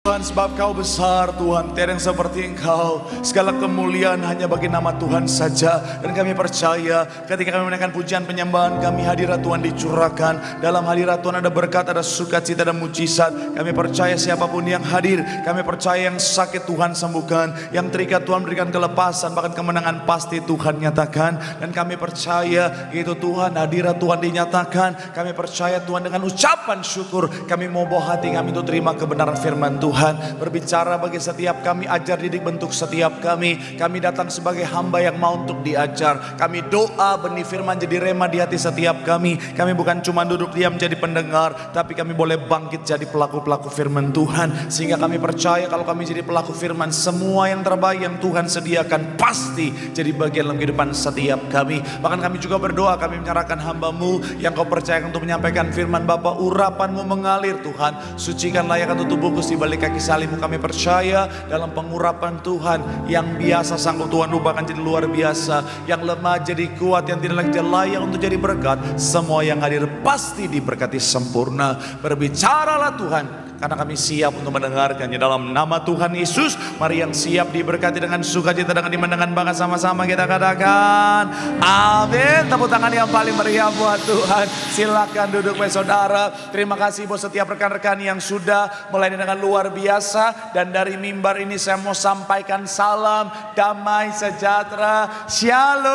Tuhan, sebab Kau besar Tuhan, tiada yang seperti Engkau. Segala kemuliaan hanya bagi nama Tuhan saja. Dan kami percaya ketika kami menaikkan pujian penyembahan kami, hadirat Tuhan dicurahkan. Dalam hadirat Tuhan ada berkat, ada sukacita dan mujizat. Kami percaya siapapun yang hadir, kami percaya yang sakit Tuhan sembuhkan, yang terikat Tuhan berikan kelepasan, bahkan kemenangan pasti Tuhan nyatakan. Dan kami percaya itu Tuhan, hadirat Tuhan dinyatakan. Kami percaya Tuhan, dengan ucapan syukur kami mau bawa hati kami untuk terima kebenaran firman Tuhan. Berbicara bagi setiap kami, ajar didik bentuk setiap kami. Kami datang sebagai hamba yang mau untuk diajar. Kami doa benih firman jadi rema di hati setiap kami. Kami bukan cuma duduk diam jadi pendengar, tapi kami boleh bangkit jadi pelaku-pelaku firman Tuhan. Sehingga kami percaya kalau kami jadi pelaku firman, semua yang terbaik yang Tuhan sediakan pasti jadi bagian dalam kehidupan setiap kami. Bahkan kami juga berdoa, kami menyerahkan hamba-Mu yang Kau percayakan untuk menyampaikan firman Bapa. Urapan-Mu mengalir Tuhan, sucikan layakkan tubuhku di balik kaki salib-Mu. Kami percaya dalam pengurapan Tuhan, yang biasa sanggup Tuhan ubahkan jadi luar biasa, yang lemah jadi kuat, yang tidak lagi layak untuk jadi berkat. Semua yang hadir pasti diberkati sempurna. Berbicaralah Tuhan, karena kami siap untuk mendengarkannya. Dalam nama Tuhan Yesus, mari yang siap diberkati dengan sukacita, dengan dimenangkan bangga sama-sama kita katakan amin. Tepuk tangan yang paling meriah buat Tuhan. Silakan duduk saudara. Terima kasih buat setiap rekan-rekan yang sudah mulai dengan luar biasa. Dan dari mimbar ini saya mau sampaikan salam damai sejahtera. Shalom.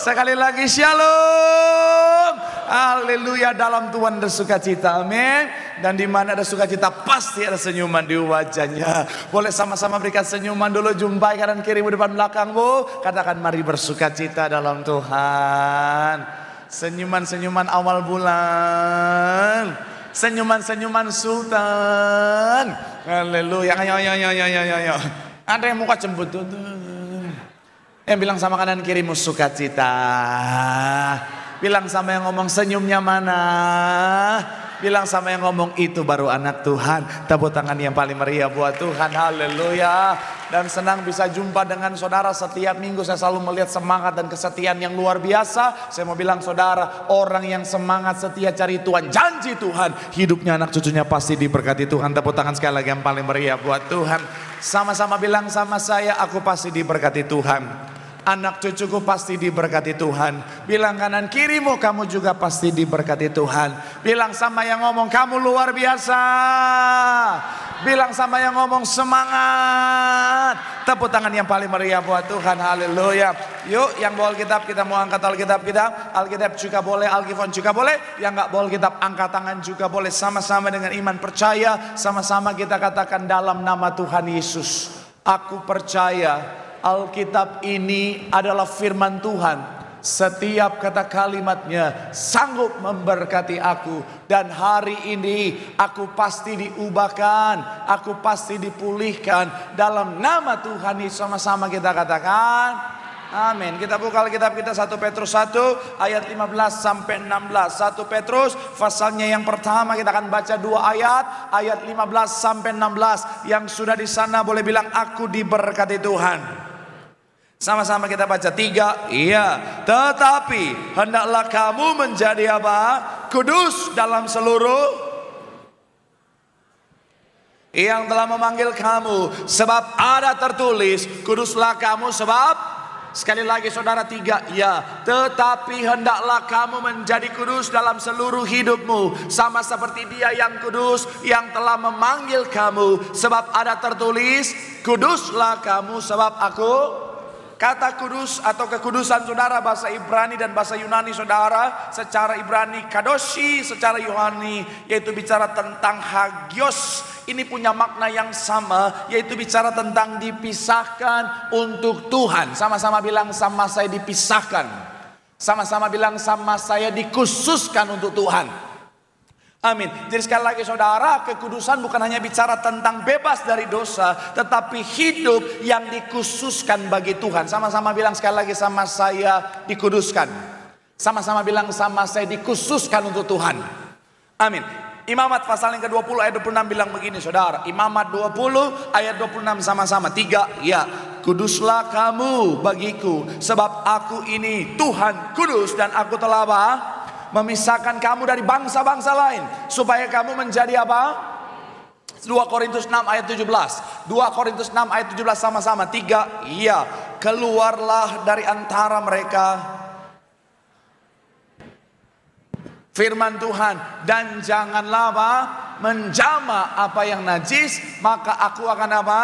Sekali lagi shalom. Haleluya. Dalam Tuhan ada sukacita, amin. Dan di mana ada sukacita pasti ada senyuman di wajahnya. Boleh sama-sama berikan senyuman dulu. Jumpai kanan kirimu, depan belakangmu. Katakan mari bersukacita dalam Tuhan. Senyuman-senyuman awal bulan, senyuman-senyuman sultan. Haleluya. Ayo. Ada yang muka cembut tuh. Yang bilang sama kanan kirimu sukacita. Bilang sama yang ngomong senyumnya mana. Bilang sama yang ngomong itu baru anak Tuhan. Tepuk tangan yang paling meriah buat Tuhan. Haleluya. Dan senang bisa jumpa dengan saudara setiap minggu. Saya selalu melihat semangat dan kesetiaan yang luar biasa. Saya mau bilang saudara, orang yang semangat setia cari Tuhan, janji Tuhan, hidupnya anak cucunya pasti diberkati Tuhan. Tepuk tangan sekali lagi yang paling meriah buat Tuhan. Sama-sama bilang sama saya, aku pasti diberkati Tuhan. Anak cucuku pasti diberkati Tuhan. Bilang kanan kirimu, kamu juga pasti diberkati Tuhan. Bilang sama yang ngomong, kamu luar biasa. Bilang sama yang ngomong, semangat. Tepuk tangan yang paling meriah buat Tuhan. Haleluya. Yuk, yang bawa Alkitab kita mau angkat Alkitab kita. Alkitab juga boleh, Alkifon juga boleh. Yang gak bawa Alkitab angkat tangan juga boleh. Sama-sama dengan iman percaya. Sama-sama kita katakan dalam nama Tuhan Yesus, aku percaya Alkitab ini adalah firman Tuhan. Setiap kata kalimatnya sanggup memberkati aku. Dan hari ini aku pasti diubahkan, aku pasti dipulihkan. Dalam nama Tuhan Yesus, sama-sama kita katakan amin. Kita buka Alkitab kita 1 Petrus 1 ayat 15 sampai 16. 1 Petrus pasalnya yang pertama, kita akan baca 2 ayat, ayat 15 sampai 16. Yang sudah di sana boleh bilang aku diberkati Tuhan. Sama-sama kita baca 3. Iya. Tetapi hendaklah kamu menjadi apa? Kudus dalam seluruh yang telah memanggil kamu. Sebab ada tertulis, kuduslah kamu sebab. Sekali lagi saudara 3. Ya. Tetapi hendaklah kamu menjadi kudus dalam seluruh hidupmu, sama seperti Dia yang kudus yang telah memanggil kamu. Sebab ada tertulis, kuduslah kamu sebab aku. Kata kudus atau kekudusan saudara, bahasa Ibrani dan bahasa Yunani saudara, secara Ibrani kadoshi, secara Yunani yaitu bicara tentang hagios. Ini punya makna yang sama, yaitu bicara tentang dipisahkan untuk Tuhan. Sama-sama bilang sama saya dipisahkan. Sama-sama bilang sama saya dikhususkan untuk Tuhan. Amin. Jadi sekali lagi saudara, kekudusan bukan hanya bicara tentang bebas dari dosa, tetapi hidup yang dikhususkan bagi Tuhan. Sama-sama bilang sekali lagi, sama saya dikuduskan. Sama-sama bilang sama saya dikhususkan untuk Tuhan. Amin. Imamat pasal yang ke-20 ayat 26 bilang begini saudara. Imamat 20 ayat 26 sama-sama. 3. Ya. Kuduslah kamu bagiku, sebab aku ini Tuhan kudus dan aku telah apa? Memisahkan kamu dari bangsa-bangsa lain, supaya kamu menjadi apa? 2 Korintus 6 ayat 17. 2 Korintus 6 ayat 17 sama-sama. 3, iya. Keluarlah dari antara mereka firman Tuhan, dan janganlah apa? Menjama apa yang najis, maka aku akan apa?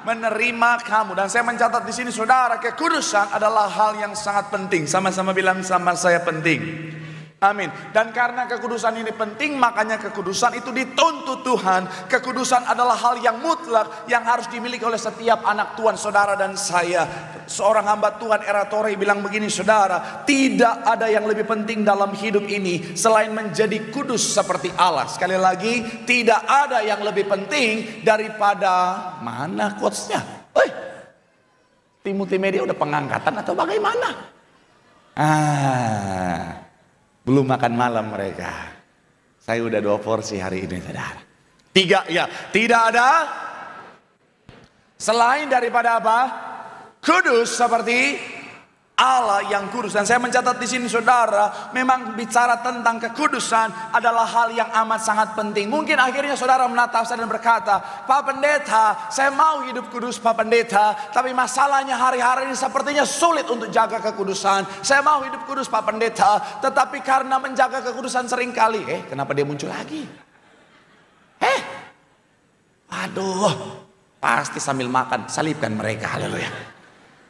Menerima kamu. Dan saya mencatat di sini, saudara, kekudusan adalah hal yang sangat penting. Sama-sama bilang sama saya, penting. Amin. Dan karena kekudusan ini penting, makanya kekudusan itu dituntut Tuhan. Kekudusan adalah hal yang mutlak yang harus dimiliki oleh setiap anak Tuhan, saudara dan saya. Seorang hamba Tuhan, Eratori, bilang begini, saudara, tidak ada yang lebih penting dalam hidup ini selain menjadi kudus seperti Allah. Sekali lagi, tidak ada yang lebih penting daripada, mana quotes-nya? Timothy Media udah pengangkatan atau bagaimana? Belum makan malam mereka. Saya udah 2 porsi hari ini, saudara. 3, ya. Tidak ada selain daripada apa? Kudus seperti Allah yang kudus. Dan saya mencatat di sini, saudara, memang bicara tentang kekudusan adalah hal yang amat sangat penting. Mungkin akhirnya saudara menatap saya dan berkata, Pak Pendeta, saya mau hidup kudus Pak Pendeta, tapi masalahnya hari-hari ini sepertinya sulit untuk jaga kekudusan. Saya mau hidup kudus Pak Pendeta, tetapi karena menjaga kekudusan seringkali, kenapa dia muncul lagi? Aduh, pasti sambil makan, salibkan mereka, haleluya.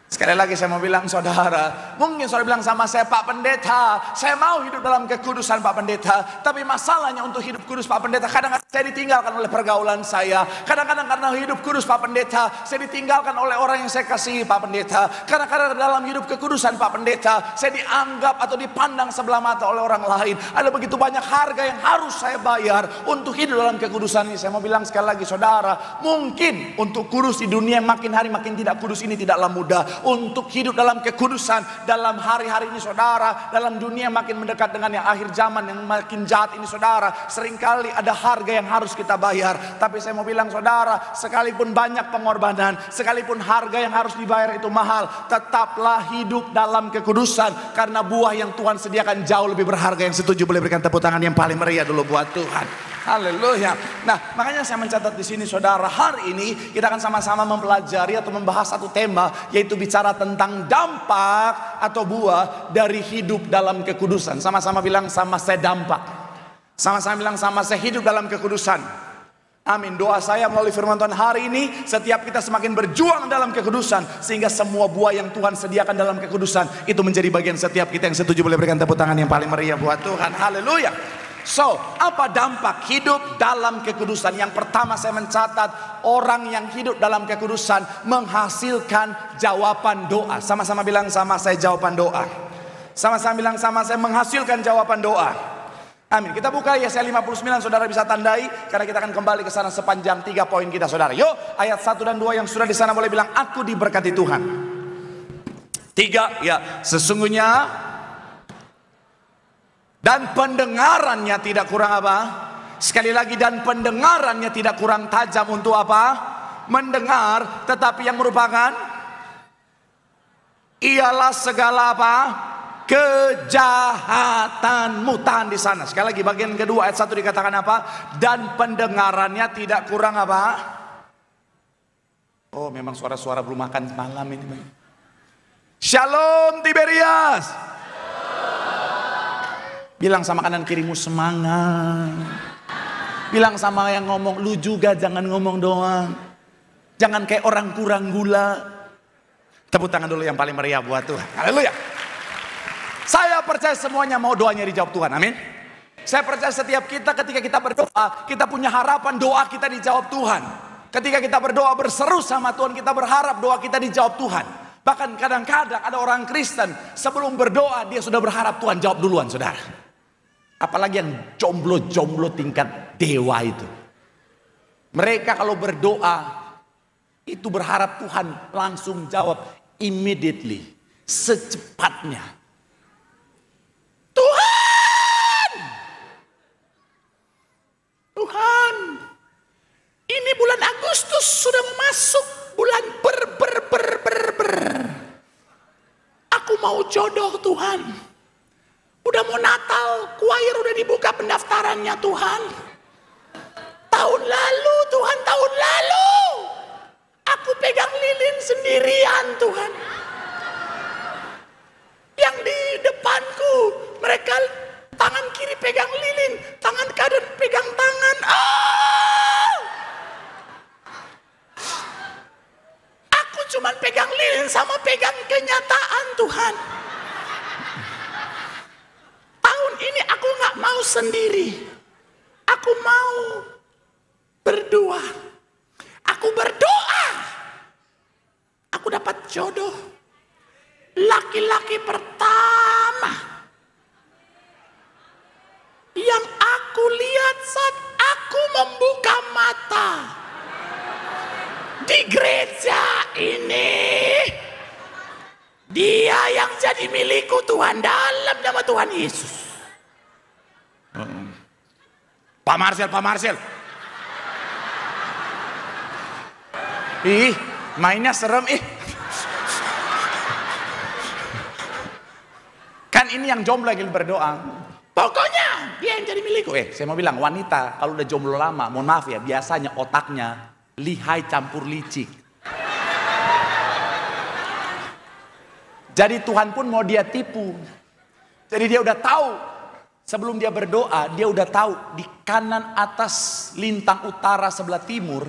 Sekali lagi saya mau bilang, saudara, mungkin saudara bilang sama saya, Pak Pendeta, saya mau hidup dalam kekudusan Pak Pendeta, tapi masalahnya untuk hidup kudus Pak Pendeta, kadang-kadang saya ditinggalkan oleh pergaulan saya. Kadang-kadang karena hidup kudus Pak Pendeta, saya ditinggalkan oleh orang yang saya kasihi Pak Pendeta. Kadang-kadang dalam hidup kekudusan Pak Pendeta, saya dianggap atau dipandang sebelah mata oleh orang lain. Ada begitu banyak harga yang harus saya bayar untuk hidup dalam kekudusan ini. Saya mau bilang sekali lagi, saudara, mungkin untuk kudus di dunia makin hari makin tidak kudus ini tidaklah mudah. Untuk hidup dalam kekudusan dalam hari-hari ini, saudara, dalam dunia makin mendekat dengan yang akhir zaman yang makin jahat ini, saudara, seringkali ada harga yang harus kita bayar. Tapi saya mau bilang, saudara, sekalipun banyak pengorbanan, sekalipun harga yang harus dibayar itu mahal, tetaplah hidup dalam kekudusan, karena buah yang Tuhan sediakan jauh lebih berharga. Yang setuju boleh berikan tepuk tangan yang paling meriah dulu buat Tuhan. Haleluya. Nah, makanya saya mencatat di sini, saudara, hari ini kita akan sama-sama mempelajari atau membahas satu tema, yaitu bicara tentang dampak atau buah dari hidup dalam kekudusan. Sama-sama bilang sama saya, dampak. Sama-sama bilang sama saya, hidup dalam kekudusan. Amin. Doa saya melalui firman Tuhan hari ini, setiap kita semakin berjuang dalam kekudusan, sehingga semua buah yang Tuhan sediakan dalam kekudusan itu menjadi bagian setiap kita. Yang setuju boleh berikan tepuk tangan yang paling meriah buat Tuhan. Haleluya. So, apa dampak hidup dalam kekudusan? Yang pertama saya mencatat, orang yang hidup dalam kekudusan menghasilkan jawaban doa. Sama-sama bilang sama saya, jawaban doa. Sama-sama bilang sama saya, menghasilkan jawaban doa. Amin. Kita buka Yesaya 59, saudara bisa tandai, karena kita akan kembali ke sana sepanjang 3 poin kita, saudara. Yuk, ayat 1 dan 2 yang sudah di sana boleh bilang, aku diberkati Tuhan. 3, ya, sesungguhnya dan pendengarannya tidak kurang apa? Sekali lagi, dan pendengarannya tidak kurang tajam untuk apa? Mendengar, tetapi yang merupakan ialah segala apa? Kejahatanmu. Tahan di sana. Sekali lagi, bagian kedua ayat 1 dikatakan apa? Dan pendengarannya tidak kurang apa? Oh, memang suara-suara belum makan malam ini. Shalom Tiberias. Bilang sama kanan kirimu, semangat. Bilang sama yang ngomong, lu juga jangan ngomong doang. Jangan kayak orang kurang gula. Tepuk tangan dulu yang paling meriah buat Tuhan. Haleluya. Saya percaya semuanya mau doanya dijawab Tuhan. Amin. Saya percaya setiap kita ketika kita berdoa, kita punya harapan doa kita dijawab Tuhan. Ketika kita berdoa berseru sama Tuhan, kita berharap doa kita dijawab Tuhan. Bahkan kadang-kadang ada orang Kristen sebelum berdoa dia sudah berharap Tuhan jawab duluan, saudara. Apalagi yang jomblo-jomblo tingkat dewa itu. Mereka kalau berdoa itu berharap Tuhan langsung jawab immediately, secepatnya. Tuhan, ini bulan Agustus sudah masuk bulan ber. Aku mau jodoh Tuhan. Udah mau Natal, choir udah dibuka pendaftarannya Tuhan. Tahun lalu Tuhan sama pegang kenyataan Tuhan. Tahun ini aku gak mau sendiri. Aku mau berdua. Aku berdoa. Aku dapat jodoh. Laki-laki pertama yang aku lihat saat aku membuka mata di gereja ini. Dia yang jadi milikku Tuhan, dalam nama Tuhan Yesus. Pak Marcel. Ih, mainnya serem ih. Kan ini yang jomblo lagi berdoa. Pokoknya dia yang jadi milikku. Saya mau bilang wanita kalau udah jomblo lama, mohon maaf ya, biasanya otaknya lihai campur licik. Jadi Tuhan pun mau dia tipu. Jadi dia udah tahu. Sebelum dia berdoa, dia udah tahu di kanan atas lintang utara sebelah timur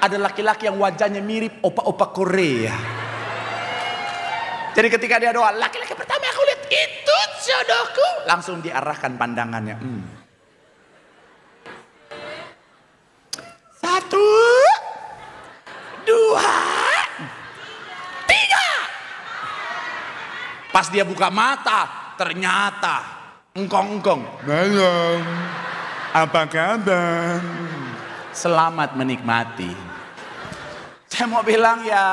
ada laki-laki yang wajahnya mirip opa-opa Korea. Jadi ketika dia doa, laki-laki pertama aku lihat itu jodohku, langsung diarahkan pandangannya. 1, 2, 3. Pas dia buka mata, ternyata engkong-engkong. Malam, apa kabar? Selamat menikmati. Saya mau bilang ya,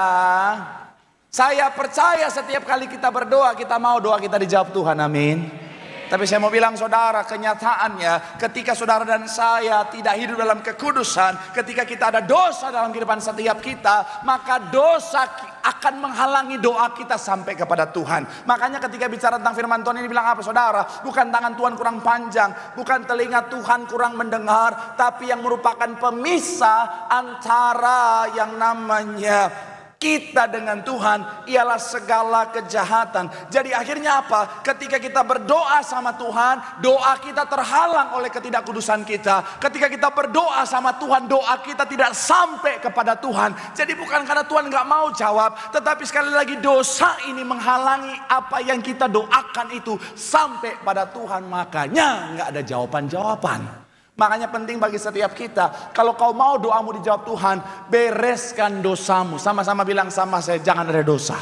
saya percaya setiap kali kita berdoa, kita mau doa kita dijawab Tuhan, amin. Tapi saya mau bilang saudara, kenyataannya ketika saudara dan saya tidak hidup dalam kekudusan, ketika kita ada dosa dalam kehidupan setiap kita, maka dosa akan menghalangi doa kita sampai kepada Tuhan. Makanya ketika bicara tentang firman Tuhan ini bilang apa saudara? Bukan tangan Tuhan kurang panjang, bukan telinga Tuhan kurang mendengar, tapi yang merupakan pemisah antara yang namanya kita dengan Tuhan ialah segala kejahatan. Jadi akhirnya apa? Ketika kita berdoa sama Tuhan, doa kita terhalang oleh ketidakkudusan kita. Ketika kita berdoa sama Tuhan, doa kita tidak sampai kepada Tuhan. Jadi bukan karena Tuhan gak mau jawab, tetapi sekali lagi dosa ini menghalangi apa yang kita doakan itu sampai pada Tuhan. Makanya gak ada jawaban-jawaban. Makanya penting bagi setiap kita, kalau kau mau doamu dijawab Tuhan, bereskan dosamu. Sama-sama bilang sama saya, jangan ada dosa.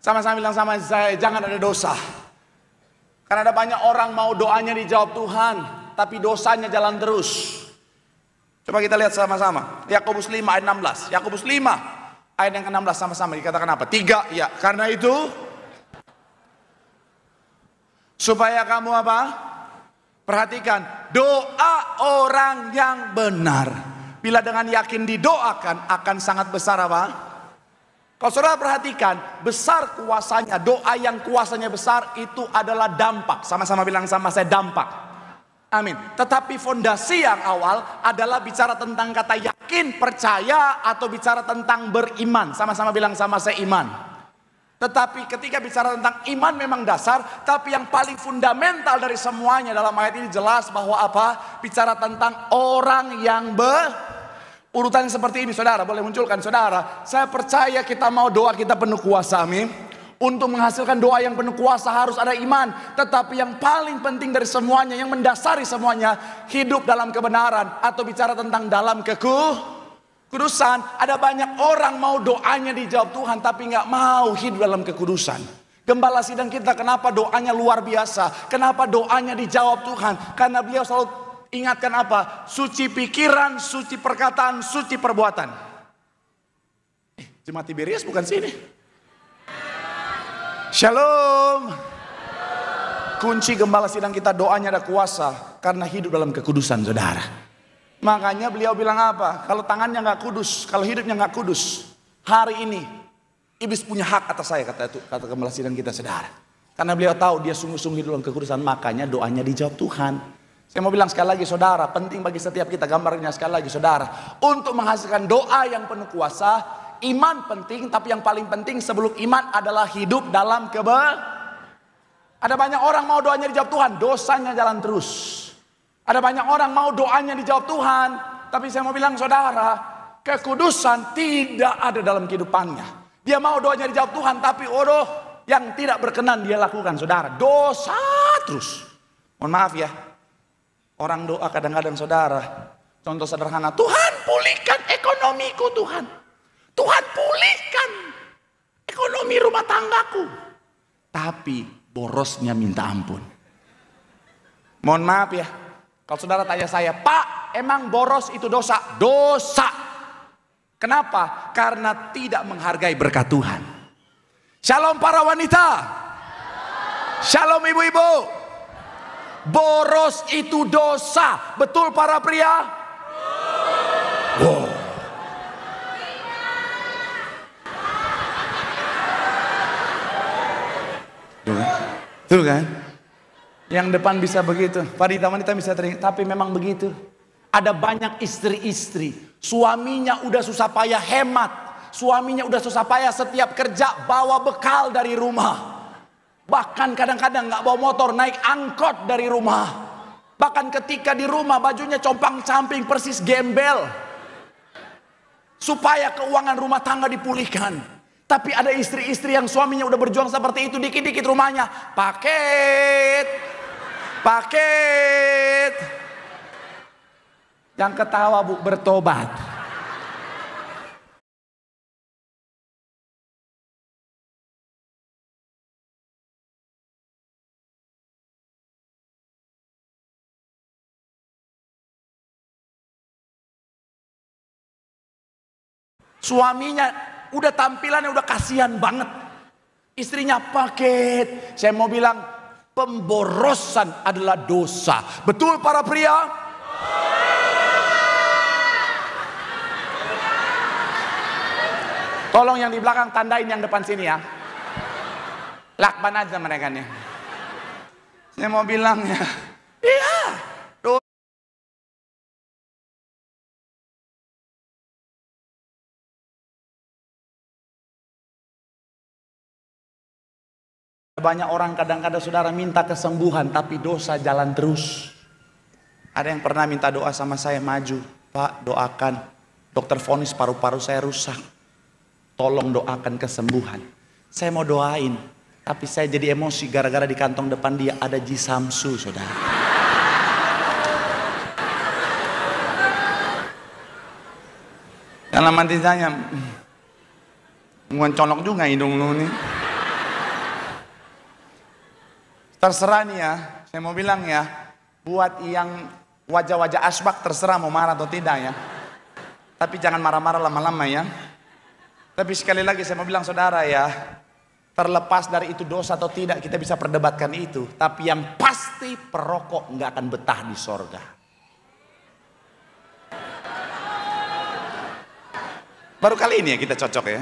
Sama-sama bilang sama saya, jangan ada dosa. Karena ada banyak orang mau doanya dijawab Tuhan, tapi dosanya jalan terus. Coba kita lihat sama-sama. Yakobus 5 ayat 16. Yakobus 5 ayat yang ke-16 sama-sama dikatakan apa? 3, ya. Karena itu supaya kamu apa? Perhatikan, doa orang yang benar bila dengan yakin didoakan akan sangat besar apa? Kalau saudara perhatikan, besar kuasanya, doa yang kuasanya besar itu adalah dampak. Sama-sama bilang sama saya, dampak. Amin. Tetapi fondasi yang awal adalah bicara tentang kata yakin, percaya, atau bicara tentang beriman. Sama-sama bilang sama saya, iman. Tetapi ketika bicara tentang iman memang dasar, tapi yang paling fundamental dari semuanya dalam ayat ini jelas bahwa apa? Bicara tentang orang yang urutan seperti ini. Saudara boleh munculkan saudara. Saya percaya kita mau doa kita penuh kuasa, amin. Untuk menghasilkan doa yang penuh kuasa harus ada iman. Tetapi yang paling penting dari semuanya, yang mendasari semuanya, hidup dalam kebenaran. Atau bicara tentang dalam kekudusan. Ada banyak orang mau doanya dijawab Tuhan tapi nggak mau hidup dalam kekudusan. Gembala sidang kita kenapa doanya luar biasa? Kenapa doanya dijawab Tuhan? Karena beliau selalu ingatkan apa? Suci pikiran, suci perkataan, suci perbuatan. Jemaat Tiberias bukan sini. Shalom. Kunci gembala sidang kita doanya ada kuasa karena hidup dalam kekudusan saudara. Makanya beliau bilang apa? Kalau tangannya nggak kudus, kalau hidupnya nggak kudus, hari ini iblis punya hak atas saya, kata gembala sidang kita saudara. Karena beliau tahu dia sungguh-sungguh hidup dalam kekudusan, makanya doanya dijawab Tuhan. Saya mau bilang sekali lagi saudara, penting bagi setiap kita, gambarnya sekali lagi saudara, untuk menghasilkan doa yang penuh kuasa, iman penting, tapi yang paling penting sebelum iman adalah hidup dalam Ada banyak orang mau doanya dijawab Tuhan, dosanya jalan terus. Ada banyak orang mau doanya dijawab Tuhan, tapi saya mau bilang saudara, kekudusan tidak ada dalam kehidupannya. Dia mau doanya dijawab Tuhan, tapi yang tidak berkenan dia lakukan, saudara. Dosa terus. Mohon maaf ya, orang doa kadang-kadang, saudara, contoh sederhana, Tuhan pulihkan ekonomiku Tuhan. Tuhan pulihkan ekonomi rumah tanggaku. Tapi borosnya minta ampun. Mohon maaf ya, kalau saudara tanya saya, Pak, emang boros itu dosa? Dosa. Kenapa? Karena tidak menghargai berkat Tuhan. Shalom para wanita. Shalom ibu-ibu. Boros itu dosa. Betul para pria? Wow. Tuh kan? Yang depan bisa begitu. Wanita-wanita bisa teringat. Tapi memang begitu. Ada banyak istri-istri, suaminya udah susah payah hemat, suaminya udah susah payah setiap kerja bawa bekal dari rumah. Bahkan kadang-kadang gak bawa motor, naik angkot dari rumah. Bahkan ketika di rumah bajunya compang-camping persis gembel. Supaya keuangan rumah tangga dipulihkan. Tapi ada istri-istri yang suaminya udah berjuang seperti itu, dikit-dikit rumahnya paket. Yang ketawa bu, bertobat. Suaminya udah tampilannya udah kasihan banget. Istrinya paket. Saya mau bilang pemborosan adalah dosa. Betul para pria? Tolong yang di belakang tandain yang depan sini ya. Lakban aja mereka nih. Saya mau bilang ya. Iya. Banyak orang kadang-kadang saudara minta kesembuhan tapi dosa jalan terus. Ada yang pernah minta doa sama saya, maju, Pak doakan. Dokter vonis paru-paru saya rusak. Tolong doakan kesembuhan. Saya mau doain, tapi saya jadi emosi gara-gara di kantong depan dia ada Jisamsu, saudara. Karena manti tanya, ngoncolok juga hidung lu nih. Terserah nih ya, saya mau bilang ya, buat yang wajah-wajah asbak terserah mau marah atau tidak ya. Tapi jangan marah-marah lama-lama ya. Tapi sekali lagi saya mau bilang saudara ya, terlepas dari itu dosa atau tidak kita bisa perdebatkan itu. Tapi yang pasti perokok nggak akan betah di sorga. Baru kali ini ya kita cocok ya.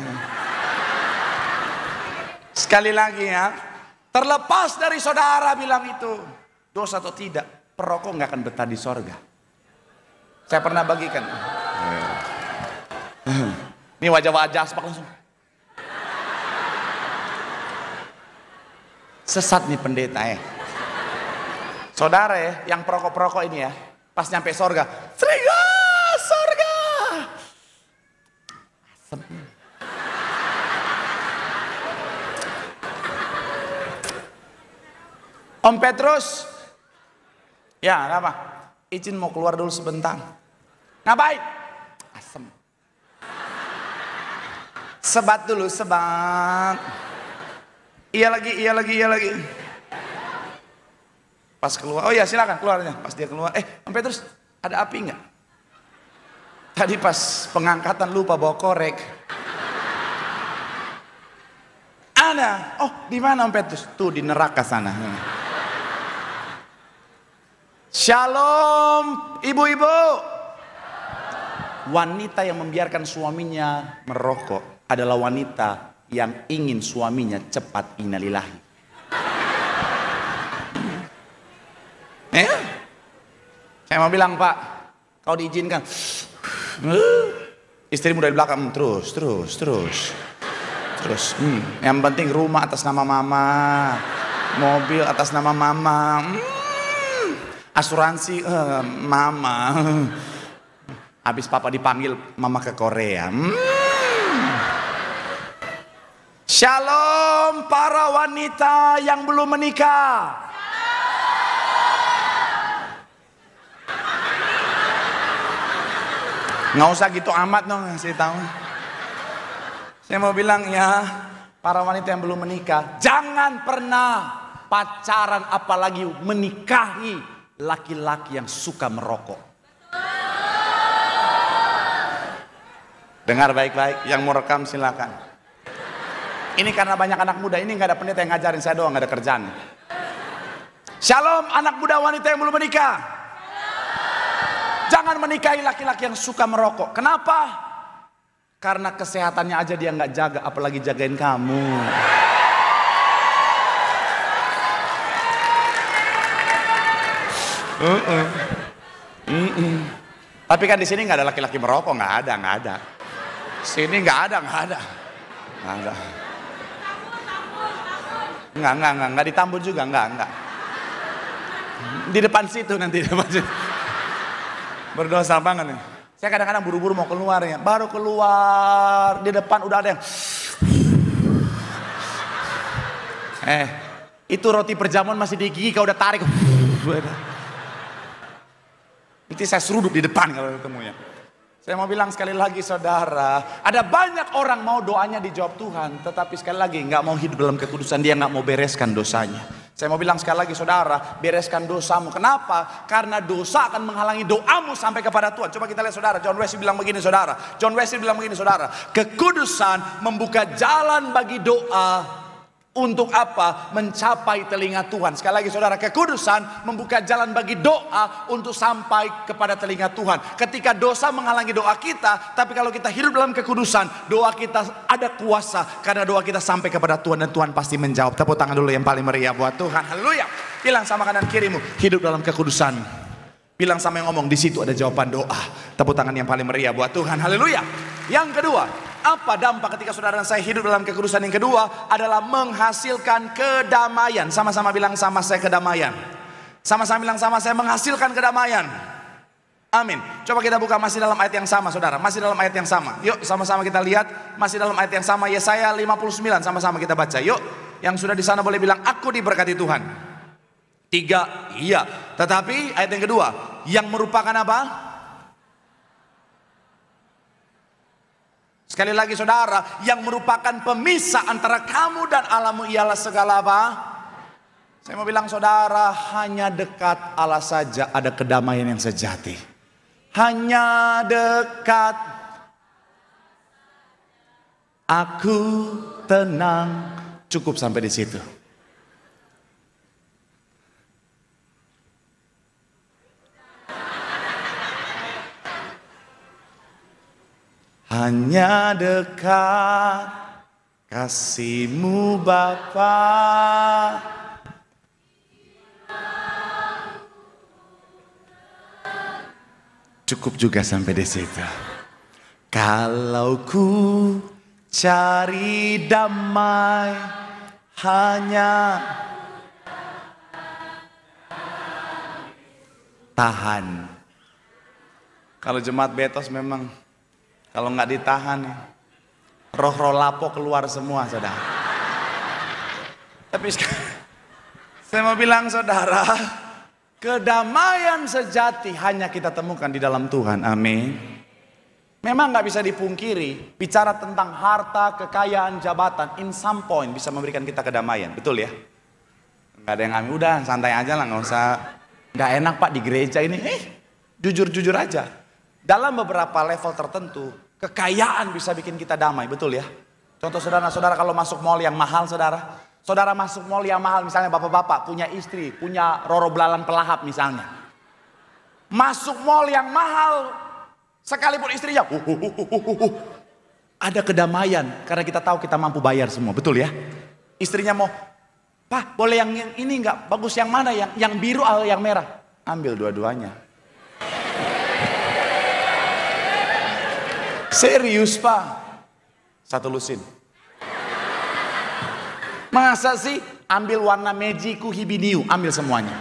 Sekali lagi ya, terlepas dari saudara bilang itu dosa atau tidak, perokok nggak akan betah di sorga. Saya pernah bagikan. Ini wajah-wajah aspak langsung. Sesat nih pendeta ya. Saudara ya, yang perokok-perokok ini ya, pas nyampe sorga, sorga. Asem. Om Petrus, ya apa? Izin mau keluar dulu sebentar. Ngapain? Asem. Sebat dulu, sebat. Iya lagi. Pas keluar, oh iya silakan keluarnya. Pas dia keluar, Om Petrus, ada api nggak? Tadi pas pengangkatan lupa bawa korek. Ada. Oh, di mana Om Petrus? Tuh di neraka sana. Shalom, ibu-ibu. Wanita yang membiarkan suaminya merokok adalah wanita yang ingin suaminya cepat innalillahi. Saya mau bilang, Pak, kau diizinkan. Istrimu dari belakang terus. Yang penting rumah atas nama mama, mobil atas nama mama, asuransi mama. Habis papa dipanggil mama ke Korea. Shalom para wanita yang belum menikah. Nggak usah gitu amat dong ngasih tahu. Saya mau bilang ya, para wanita yang belum menikah, jangan pernah pacaran apalagi menikahi laki-laki yang suka merokok. Dengar baik-baik, yang mau rekam silakan. Ini karena banyak anak muda, ini nggak ada pendeta yang ngajarin, saya doang nggak ada kerjaan. Shalom anak muda wanita yang belum menikah. Jangan menikahi laki-laki yang suka merokok. Kenapa? Karena kesehatannya aja dia nggak jaga, apalagi jagain kamu. Tapi kan di sini nggak ada laki-laki merokok, nggak ada. Sini nggak ada. Nggak ditambun juga, nggak. Di depan situ nanti, berdosa banget nih. Saya kadang-kadang buru-buru mau keluar ya, baru keluar di depan udah ada yang. Itu roti perjamuan masih di gigi, kau udah tarik. Nanti saya seruduk di depan kalau ketemu ya. Saya mau bilang sekali lagi saudara, ada banyak orang mau doanya dijawab Tuhan, tetapi sekali lagi nggak mau hidup dalam kekudusan, dia nggak mau bereskan dosanya. Saya mau bilang sekali lagi saudara, bereskan dosamu. Kenapa? Karena dosa akan menghalangi doamu sampai kepada Tuhan. Coba kita lihat saudara, John Wesley bilang begini saudara. Kekudusan membuka jalan bagi doa. Untuk apa? Mencapai telinga Tuhan. Sekali lagi saudara, kekudusan membuka jalan bagi doa untuk sampai kepada telinga Tuhan. Ketika dosa menghalangi doa kita, tapi kalau kita hidup dalam kekudusan, doa kita ada kuasa. Karena doa kita sampai kepada Tuhan dan Tuhan pasti menjawab. Tepuk tangan dulu yang paling meriah buat Tuhan. Haleluya. Bilang sama kanan kirimu, hidup dalam kekudusan. Bilang sama yang ngomong, di situ ada jawaban doa. Tepuk tangan yang paling meriah buat Tuhan. Haleluya. Yang kedua, apa dampak ketika saudara dan saya hidup dalam kekudusan? Yang kedua adalah menghasilkan kedamaian. Sama-sama bilang sama saya kedamaian. Sama-sama bilang sama saya menghasilkan kedamaian. Amin. Coba kita buka masih dalam ayat yang sama saudara. Masih dalam ayat yang sama. Yuk sama-sama kita lihat. Masih dalam ayat yang sama. Yesaya 59. Sama-sama kita baca. Yuk. Yang sudah di sana boleh bilang aku diberkati Tuhan. 3. Iya. Tetapi ayat yang kedua. Yang merupakan apa? Sekali lagi saudara, yang merupakan pemisah antara kamu dan Allahmu ialah segala apa? Saya mau bilang saudara, hanya dekat Allah saja ada kedamaian yang sejati. Hanya dekat aku tenang. Cukup sampai di situ. Hanya dekat kasih-Mu Bapa. Cukup juga sampai di situ. Kalau ku cari damai hanya tahan. Kalau jemaat Betos memang kalau nggak ditahan, roh-roh lapo keluar semua, saudara. Tapi saya mau bilang, saudara, kedamaian sejati hanya kita temukan di dalam Tuhan. Amin. Memang nggak bisa dipungkiri, bicara tentang harta, kekayaan, jabatan, in some point bisa memberikan kita kedamaian, betul ya? Nggak ada yang amin, udah santai aja lah, nggak usah. Nggak enak pak di gereja ini, jujur-jujur aja. Dalam beberapa level tertentu, kekayaan bisa bikin kita damai, betul ya? Contoh saudara-saudara kalau masuk mall yang mahal saudara masuk mall yang mahal, misalnya bapak-bapak punya istri, punya roro belalang pelahap misalnya. Masuk mall yang mahal, sekalipun istrinya, ada kedamaian, karena kita tahu kita mampu bayar semua, betul ya? Istrinya mau, Pak boleh yang ini enggak, bagus yang mana, yang biru atau yang merah? Ambil dua-duanya. Serius pak, satu lusin. Masa sih ambil warna Mejiku Hibiniu, ambil semuanya.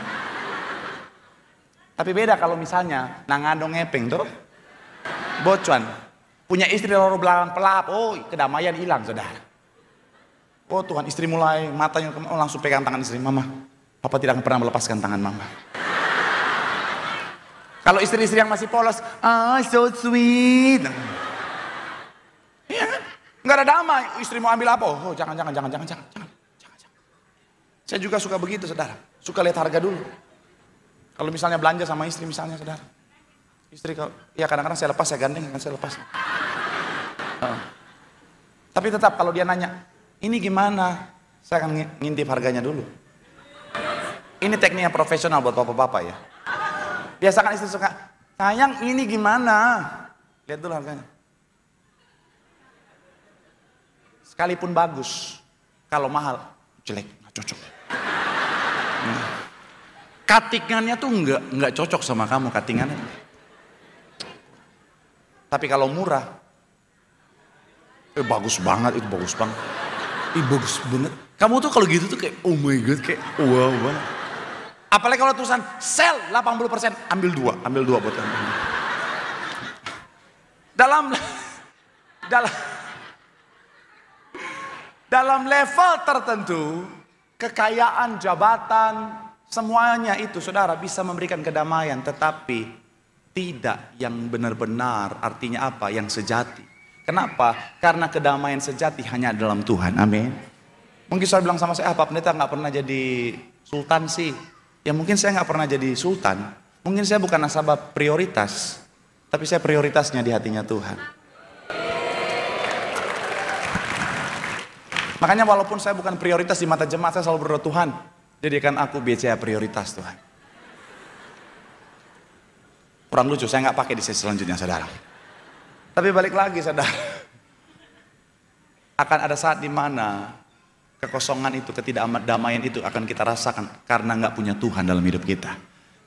Tapi beda kalau misalnya nangadong ngepeng tuh, bocuan, punya istri roro belakang pelap, oh kedamaian hilang saudara. Oh Tuhan, istri mulai matanya langsung pegang tangan istri. Mama, papa tidak akan pernah melepaskan tangan mama. Kalau istri-istri yang masih polos, so sweet. Iya kan? Nggak ada damai. Istri mau ambil apa? Oh jangan. Saya juga suka begitu saudara. Suka lihat harga dulu. Kalau misalnya belanja sama istri misalnya saudara. Istri ya kadang-kadang saya lepas, saya gandeng, kan saya lepas. Tapi tetap kalau dia nanya, ini gimana? Saya akan ngintip harganya dulu. Ini tekniknya profesional buat bapak-bapak ya. Biasakan istri suka, sayang ini gimana? Lihat dulu harganya. Sekalipun bagus, kalau mahal, jelek, nggak cocok. Cuttingannya tuh nggak cocok sama kamu cuttingannya. Tapi kalau murah, bagus banget, itu bagus banget. Bagus banget. Kamu tuh kalau gitu tuh kayak oh my god, kayak wow banget. Apalagi kalau tulisan sell 80%, ambil dua buat kamu. Dalam level tertentu, kekayaan, jabatan, semuanya itu saudara bisa memberikan kedamaian, tetapi tidak yang benar-benar, artinya apa? Yang sejati. Kenapa? Karena kedamaian sejati hanya dalam Tuhan. Amin. Mungkin saya bilang sama saya, Pak Pendeta nggak pernah jadi sultan sih. Ya mungkin saya nggak pernah jadi sultan. Mungkin saya bukan nasabah prioritas, tapi saya prioritasnya di hatinya Tuhan. Makanya walaupun saya bukan prioritas di mata jemaat, saya selalu berdoa, Tuhan, jadikan aku BCA prioritas Tuhan. Kurang lucu, saya nggak pakai di sesi selanjutnya saudara. Tapi balik lagi saudara, akan ada saat di mana kekosongan itu, ketidakdamaian itu akan kita rasakan karena nggak punya Tuhan dalam hidup kita.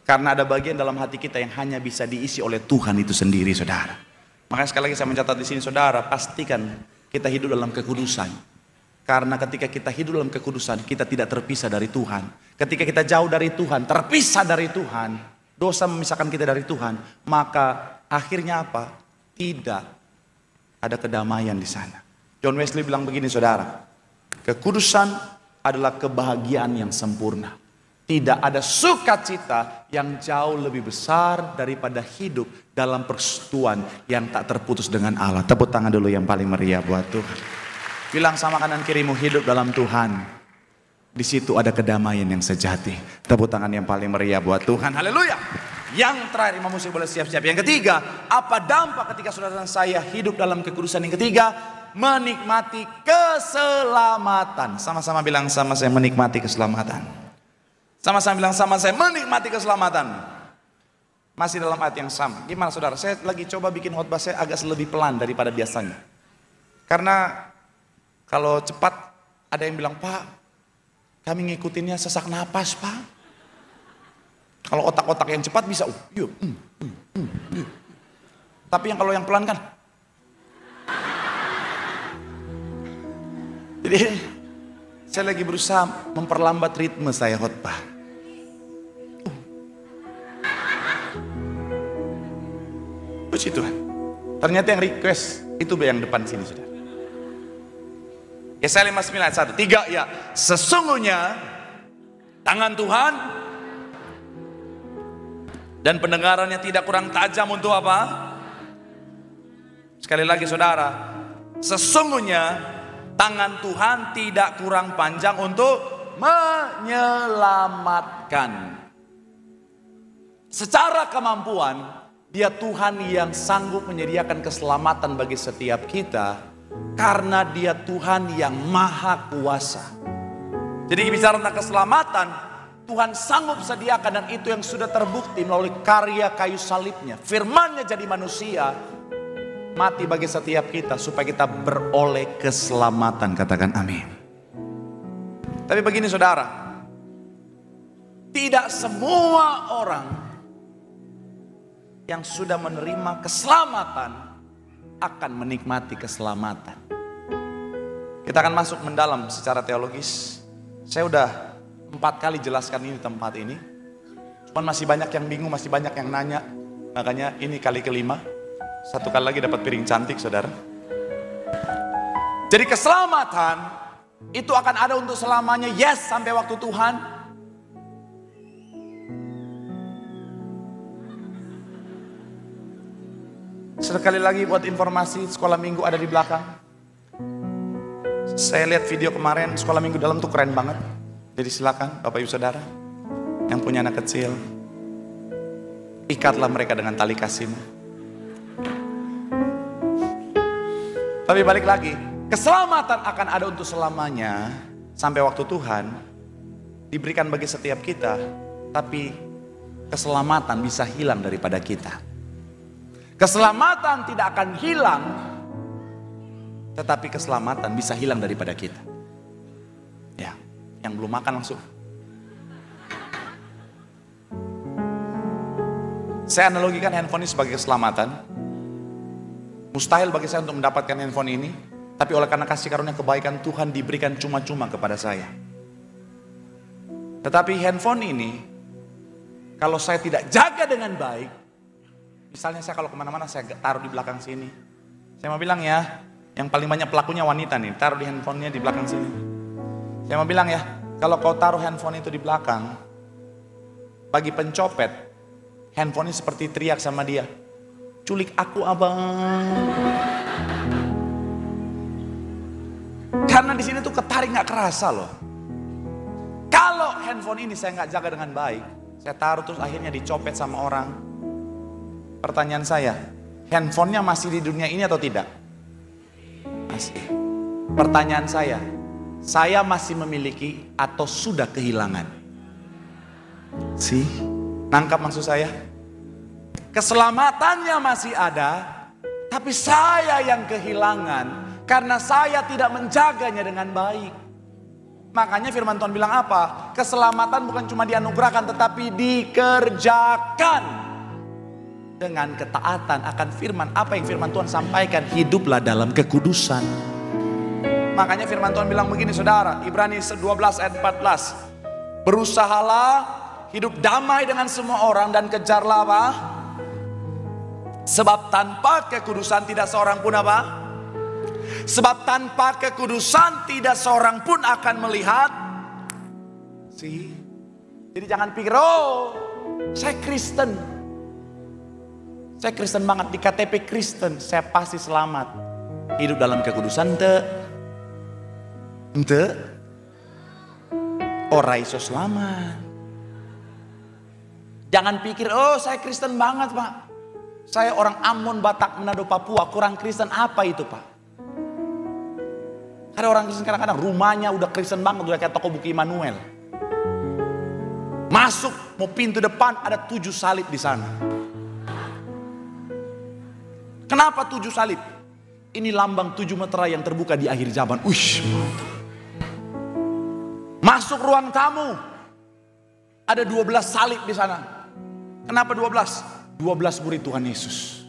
Karena ada bagian dalam hati kita yang hanya bisa diisi oleh Tuhan itu sendiri, saudara. Makanya sekali lagi saya mencatat di sini, saudara, pastikan kita hidup dalam kekudusan. Karena ketika kita hidup dalam kekudusan, kita tidak terpisah dari Tuhan. Ketika kita jauh dari Tuhan, terpisah dari Tuhan, dosa memisahkan kita dari Tuhan, maka akhirnya apa? Tidak ada kedamaian di sana. John Wesley bilang begini, saudara. Kekudusan adalah kebahagiaan yang sempurna. Tidak ada sukacita yang jauh lebih besar daripada hidup dalam persekutuan yang tak terputus dengan Allah. Tepuk tangan dulu yang paling meriah buat Tuhan. Bilang sama kanan kirimu, hidup dalam Tuhan. Di situ ada kedamaian yang sejati. Tepuk tangan yang paling meriah buat Tuhan. Haleluya. Yang terakhir, imam musik boleh siap-siap. Yang ketiga, apa dampak ketika saudara dan saya hidup dalam kekudusan? Yang ketiga, menikmati keselamatan. Sama-sama bilang sama saya, menikmati keselamatan. Sama-sama bilang sama saya, menikmati keselamatan. Masih dalam ayat yang sama. Gimana saudara? Saya lagi coba bikin khotbah saya agak lebih pelan daripada biasanya. Karena kalau cepat ada yang bilang, Pak, kami ngikutinnya sesak napas, Pak. Kalau otak-otak yang cepat bisa, tapi yang kalau yang pelan kan. Jadi saya lagi berusaha memperlambat ritme saya khotbah. Puji Tuhan. Ternyata yang request itu yang depan sini sudah. Yesaya 59 ayat 1. 3 ya. Sesungguhnya tangan Tuhan dan pendengarannya tidak kurang tajam untuk apa? Sekali lagi saudara, sesungguhnya tangan Tuhan tidak kurang panjang untuk menyelamatkan. Secara kemampuan, Dia Tuhan yang sanggup menyediakan keselamatan bagi setiap kita. Karena Dia Tuhan yang maha kuasa. Jadi bicara tentang keselamatan, Tuhan sanggup sediakan, dan itu yang sudah terbukti melalui karya kayu salibnya. Firman-Nya jadi manusia, mati bagi setiap kita supaya kita beroleh keselamatan. Katakan amin. Tapi begini saudara, tidak semua orang yang sudah menerima keselamatan akan menikmati keselamatan. Kita akan masuk mendalam secara teologis. Saya udah 4 kali jelaskan ini di tempat ini. Cuman masih banyak yang bingung, masih banyak yang nanya. Makanya ini kali kelima. 1 kali lagi dapat piring cantik saudara. Jadi keselamatan itu akan ada untuk selamanya. Yes, sampai waktu Tuhan. Sekali lagi buat informasi, sekolah minggu ada di belakang. Saya lihat video kemarin, sekolah minggu dalam tuh keren banget. Jadi silakan Bapak Ibu Saudara yang punya anak kecil, ikatlah mereka dengan tali kasihmu. Tapi balik lagi, keselamatan akan ada untuk selamanya sampai waktu Tuhan diberikan bagi setiap kita, tapi keselamatan bisa hilang daripada kita. Keselamatan tidak akan hilang, tetapi keselamatan bisa hilang daripada kita. Ya, yang belum makan langsung. Saya analogikan handphone ini sebagai keselamatan. Mustahil bagi saya untuk mendapatkan handphone ini, tapi oleh karena kasih karunia kebaikan Tuhan diberikan cuma-cuma kepada saya. Tetapi handphone ini, kalau saya tidak jaga dengan baik, misalnya saya kalau kemana-mana saya taruh di belakang sini. Saya mau bilang ya, yang paling banyak pelakunya wanita nih, taruh di handphonenya di belakang sini. Saya mau bilang ya, kalau kau taruh handphone itu di belakang, bagi pencopet, handphone ini seperti teriak sama dia, culik aku abang. Karena di sini tuh ketarik nggak kerasa loh. Kalau handphone ini saya nggak jaga dengan baik, saya taruh terus akhirnya dicopet sama orang. Pertanyaan saya, handphonenya masih di dunia ini atau tidak? Masih. Pertanyaan saya masih memiliki atau sudah kehilangan? Nangkap maksud saya? Keselamatannya masih ada, tapi saya yang kehilangan karena saya tidak menjaganya dengan baik. Makanya firman Tuhan bilang apa? Keselamatan bukan cuma dianugerahkan, tetapi dikerjakan dengan ketaatan akan firman. Apa yang firman Tuhan sampaikan? Hiduplah dalam kekudusan. Makanya firman Tuhan bilang begini saudara, Ibrani 12 ayat 14. Berusahalah hidup damai dengan semua orang dan kejarlah apa? Sebab tanpa kekudusan tidak seorang pun apa? Sebab tanpa kekudusan tidak seorang pun akan melihat. Jadi jangan pikir, oh saya Kristen. Saya Kristen banget, di KTP Kristen, saya pasti selamat. Hidup dalam kekudusan ente ora iso selamat. Jangan pikir, oh saya Kristen banget Pak, saya orang Ambon, Batak, Manado, Papua, kurang Kristen. Apa itu Pak? Ada orang Kristen kadang-kadang rumahnya udah Kristen banget, udah kayak toko buku Immanuel. Masuk, mau pintu depan ada 7 salib di sana. Kenapa 7 salib? Ini lambang 7 meterai yang terbuka di akhir zaman. Uish. Masuk ruang tamu, ada 12 salib di sana. Kenapa 12? 12 murid Tuhan Yesus.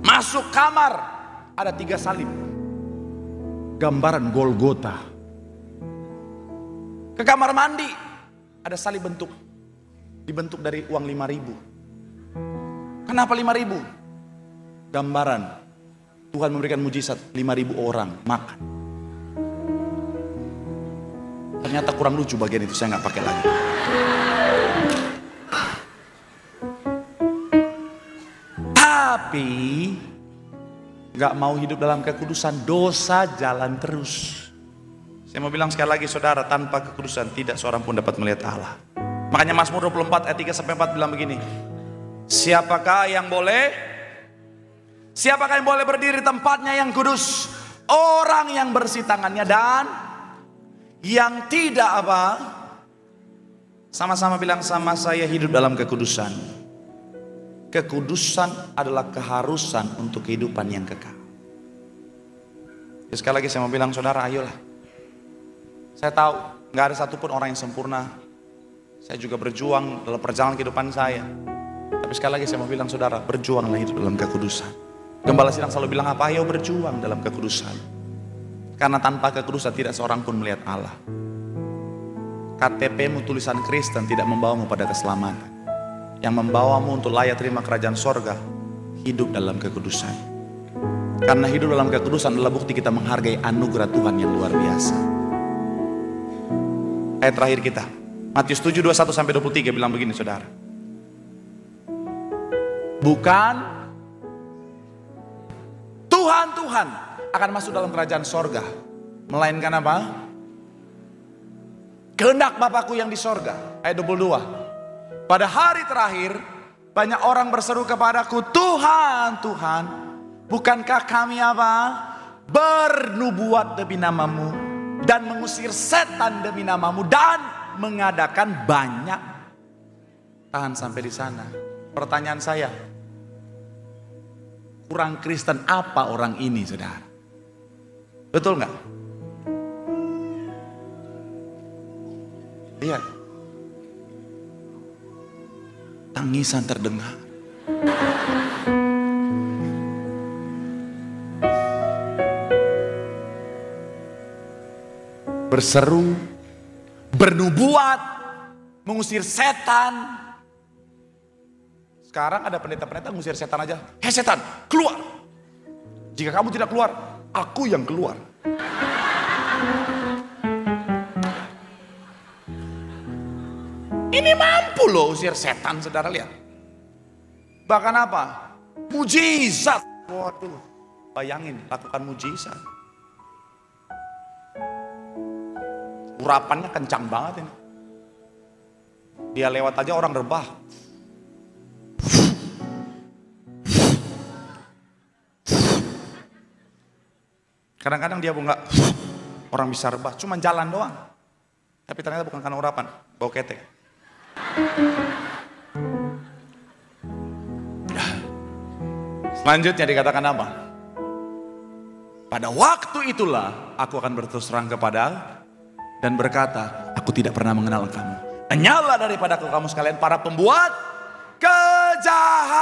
Masuk kamar, ada 3 salib. Gambaran Golgota. Ke kamar mandi, ada salib dibentuk dari uang 5.000. Kenapa 5.000? Gambaran Tuhan memberikan mujizat 5.000 orang makan. Ternyata kurang lucu bagian itu, saya nggak pakai lagi. Tapi nggak mau hidup dalam kekudusan, dosa jalan terus. Saya mau bilang sekali lagi saudara, tanpa kekudusan tidak seorang pun dapat melihat Allah. Makanya Mazmur 24 ayat 3-4 bilang begini, siapakah yang boleh berdiri tempatnya yang kudus? Orang yang bersih tangannya dan yang tidak apa? Sama-sama bilang sama saya, hidup dalam kekudusan. Kekudusan adalah keharusan untuk kehidupan yang kekal. Ya, sekali lagi saya mau bilang saudara, ayolah. Saya tahu gak ada satupun orang yang sempurna. Saya juga berjuang dalam perjalanan kehidupan saya. Tapi sekali lagi saya mau bilang saudara, berjuanglah hidup dalam kekudusan. Gembala Sidang selalu bilang apa? Ayo berjuang dalam kekudusan. Karena tanpa kekudusan tidak seorang pun melihat Allah. KTP-mu tulisan Kristen tidak membawamu pada keselamatan. Yang membawamu untuk layak terima kerajaan sorga, hidup dalam kekudusan. Karena hidup dalam kekudusan adalah bukti kita menghargai anugerah Tuhan yang luar biasa. Ayat terakhir kita, Matius 7, 21-23 bilang begini saudara. Bukan Tuhan akan masuk dalam kerajaan sorga, melainkan apa? Kehendak Bapakku yang di sorga. Ayat 22. Pada hari terakhir banyak orang berseru kepadaku, Tuhan, Tuhan, bukankah kami apa? Bernubuat demi namamu dan mengusir setan demi namamu dan mengadakan banyak. Tahan sampai di sana. Pertanyaan saya, kurang Kristen apa orang ini saudara? Betul nggak? Lihat, tangisan terdengar. Berseru, bernubuat, mengusir setan. Sekarang ada pendeta-pendeta mengusir setan aja. Hei setan, keluar. Jika kamu tidak keluar, aku yang keluar. Ini mampu loh usir setan, saudara lihat. Bahkan apa? Mujizat. Waduh, bayangin lakukan mujizat. Urapannya kencang banget ini. Dia lewat aja orang rebah. Kadang-kadang dia enggak, orang bisa rebah, cuma jalan doang. Tapi ternyata bukan karena urapan, bau ketek. Selanjutnya dikatakan apa? Pada waktu itulah aku akan berterus terang kepada dan berkata, aku tidak pernah mengenal kamu. Hanyalah daripada kamu sekalian para pembuat kejahatan.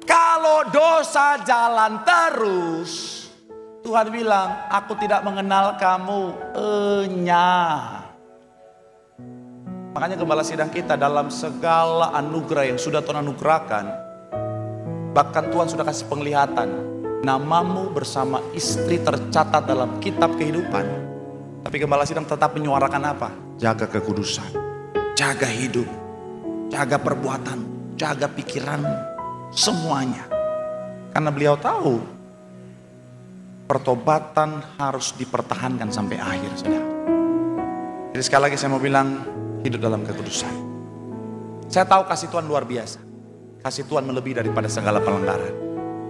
Kalau dosa jalan terus, Tuhan bilang, aku tidak mengenal kamu. Makanya gembala sidang kita dalam segala anugerah yang sudah Tuhan anugerahkan, bahkan Tuhan sudah kasih penglihatan, namamu bersama istri tercatat dalam kitab kehidupan. Tapi gembala sidang tetap menyuarakan apa? Jaga kekudusan, jaga hidup, jaga perbuatan, jaga pikiran, semuanya. Karena beliau tahu pertobatan harus dipertahankan sampai akhir, saudara. Jadi sekali lagi saya mau bilang, hidup dalam kekudusan. Saya tahu kasih Tuhan luar biasa. Kasih Tuhan melebihi daripada segala pelanggaran.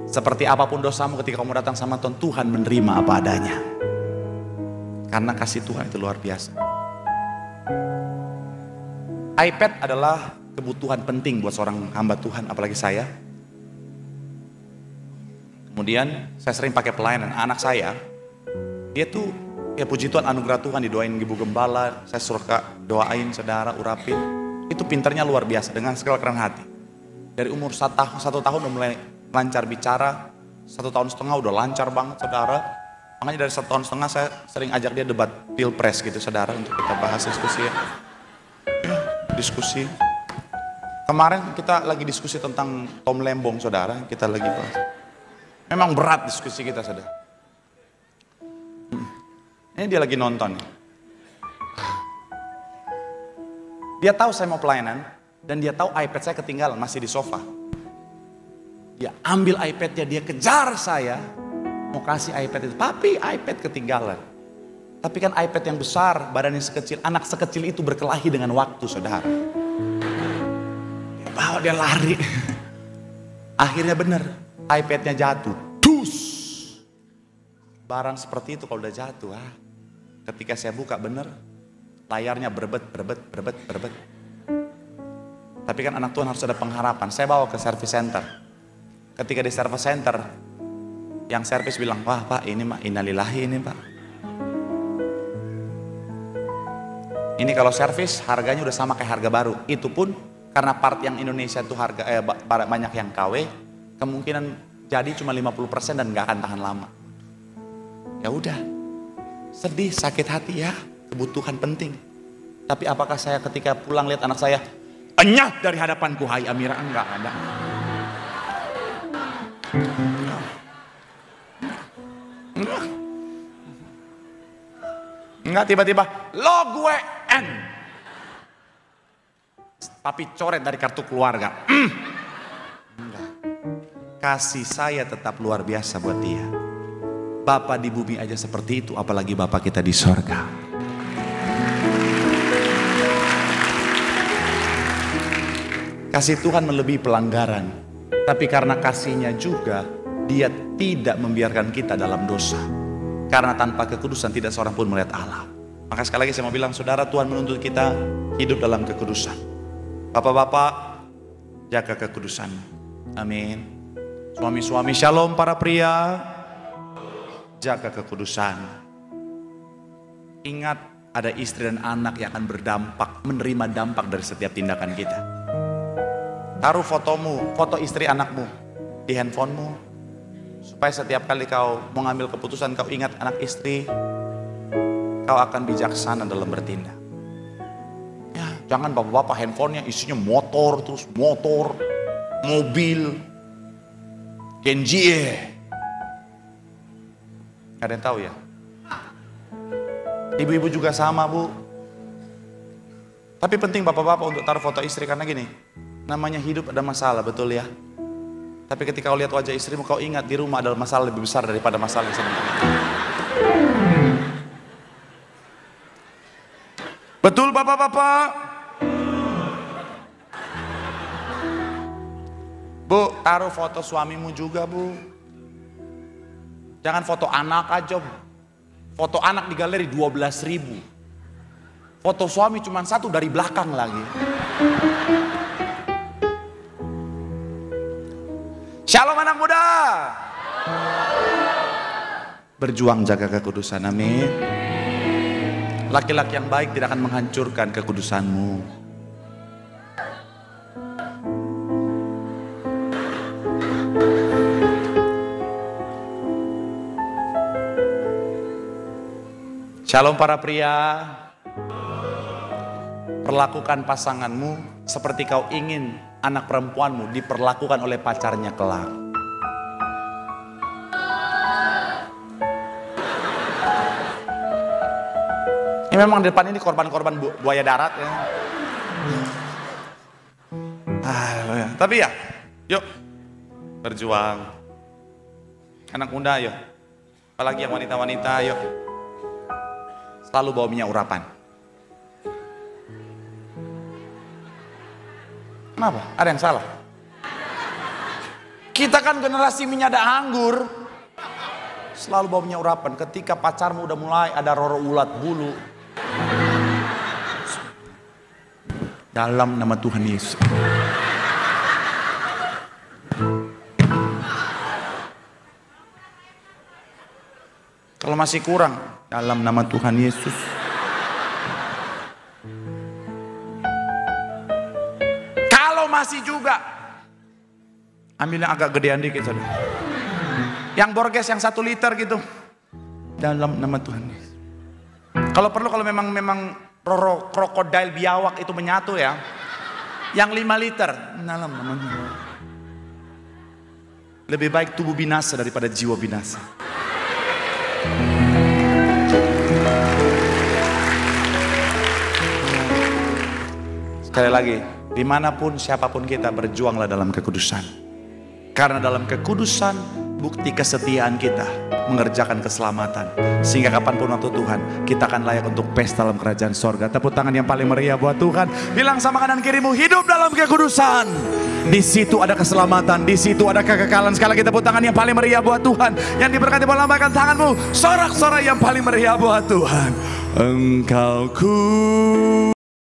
Seperti apapun dosamu ketika kamu datang sama Tuhan, Tuhan menerima apa adanya. Karena kasih Tuhan itu luar biasa. iPad adalah kebutuhan penting buat seorang hamba Tuhan, apalagi saya. Kemudian saya sering pakai pelayanan. Anak saya, dia tuh ya puji Tuhan anugerah Tuhan, didoain ibu gembala. Saya suruh doain saudara, urapin. Itu pinternya luar biasa dengan segala kerendahan hati. Dari umur 1 tahun udah mulai lancar bicara. 1 tahun setengah udah lancar banget saudara. Makanya dari 1 tahun setengah saya sering ajak dia debat pilpres gitu saudara, untuk kita bahas diskusi ya. Diskusi. Kemarin kita lagi diskusi tentang Tom Lembong saudara, kita lagi bahas. Memang berat diskusi kita saudara. Ini dia lagi nonton. Dia tahu saya mau pelayanan dan dia tahu iPad saya ketinggalan masih di sofa. Dia ambil iPadnya, dia kejar saya. Mau kasih iPad itu, tapi iPad ketinggalan. Tapi kan iPad yang besar, badannya sekecil, anak sekecil itu berkelahi dengan waktu saudara. Dia bawa, dia lari. Akhirnya benar, iPadnya jatuh. Dus. Barang seperti itu kalau udah jatuh, ketika saya buka benar, layarnya berbet. Tapi kan anak Tuhan harus ada pengharapan. Saya bawa ke service center. Ketika di service center, yang servis bilang, wah pak ini mah innalillahi ini pak. Ini kalau servis harganya udah sama kayak harga baru. Itu pun karena part yang Indonesia itu harga banyak yang KW, kemungkinan jadi cuma 50% dan nggak akan tahan lama. Ya udah, sedih, sakit hati ya, kebutuhan penting. Tapi apakah saya ketika pulang lihat anak saya, enyah dari hadapanku, hai Amira, enggak ada. Enggak tiba-tiba, lo gue N. Tapi coret dari kartu keluarga. Enggak. Kasih saya tetap luar biasa buat dia. Bapa di bumi aja seperti itu, apalagi Bapa kita di sorga. Kasih Tuhan melebihi pelanggaran. Tapi karena kasihnya juga, dia tidak membiarkan kita dalam dosa. Karena tanpa kekudusan tidak seorang pun melihat Allah. Maka sekali lagi saya mau bilang, saudara, Tuhan menuntut kita hidup dalam kekudusan. Bapak-bapak, jaga kekudusan. Amin. Suami-suami, shalom para pria. Jaga kekudusan. Ingat, ada istri dan anak yang akan berdampak, menerima dampak dari setiap tindakan kita. Taruh fotomu, foto istri anakmu di handphonemu, supaya setiap kali kau mau ngambil keputusan, kau ingat anak istri, kau akan bijaksana dalam bertindak. Ya, jangan bapak-bapak handphonenya isinya motor, terus motor, mobil, Genji. Gak ada yang tahu ya? Ibu-ibu juga sama, Bu. Tapi penting bapak-bapak untuk taruh foto istri, karena gini, namanya hidup ada masalah, betul ya? Tapi ketika kau lihat wajah istrimu, kau ingat di rumah ada masalah lebih besar daripada masalah yang sebenarnya. Betul bapak-bapak? Bu, taruh foto suamimu juga, Bu. Jangan foto anak aja. Foto anak di galeri 12.000. Foto suami cuma satu dari belakang lagi. Shalom anak muda. Berjuang jaga kekudusan, amin. Laki-laki yang baik tidak akan menghancurkan kekudusanmu. Shalom para pria. Perlakukan pasanganmu seperti kau ingin anak perempuanmu diperlakukan oleh pacarnya kelak. Ini memang di depan ini korban-korban buaya darat ya. Tapi ya, yuk berjuang. Anak muda yuk. Apalagi yang wanita-wanita yuk. Selalu bawa minyak urapan. Kenapa? Ada yang salah? Kita kan generasi minyak ada anggur. Selalu bawa minyak urapan. Ketika pacarmu udah mulai ada roro ulat bulu, dalam nama Tuhan Yesus. Kalau masih kurang, dalam nama Tuhan Yesus. Masih juga ambil yang agak gedean dikit saudara. Yang borges yang 1 liter gitu, dalam nama Tuhan. Kalau perlu, kalau memang roro krokodil biawak itu menyatu ya, yang 5 liter dalam nama Tuhan. Lebih baik tubuh binasa daripada jiwa binasa. Sekali lagi, dimanapun siapapun kita, berjuanglah dalam kekudusan. Karena dalam kekudusan bukti kesetiaan kita mengerjakan keselamatan. Sehingga kapanpun waktu Tuhan, kita akan layak untuk pesta dalam kerajaan sorga. Tepuk tangan yang paling meriah buat Tuhan. Bilang sama kanan kirimu, hidup dalam kekudusan. Di situ ada keselamatan, di situ ada kekekalan. Sekali lagi tepuk tangan yang paling meriah buat Tuhan. Yang diberkati, boleh lambaikan tanganmu, sorak-sorai yang paling meriah buat Tuhan. Engkau ku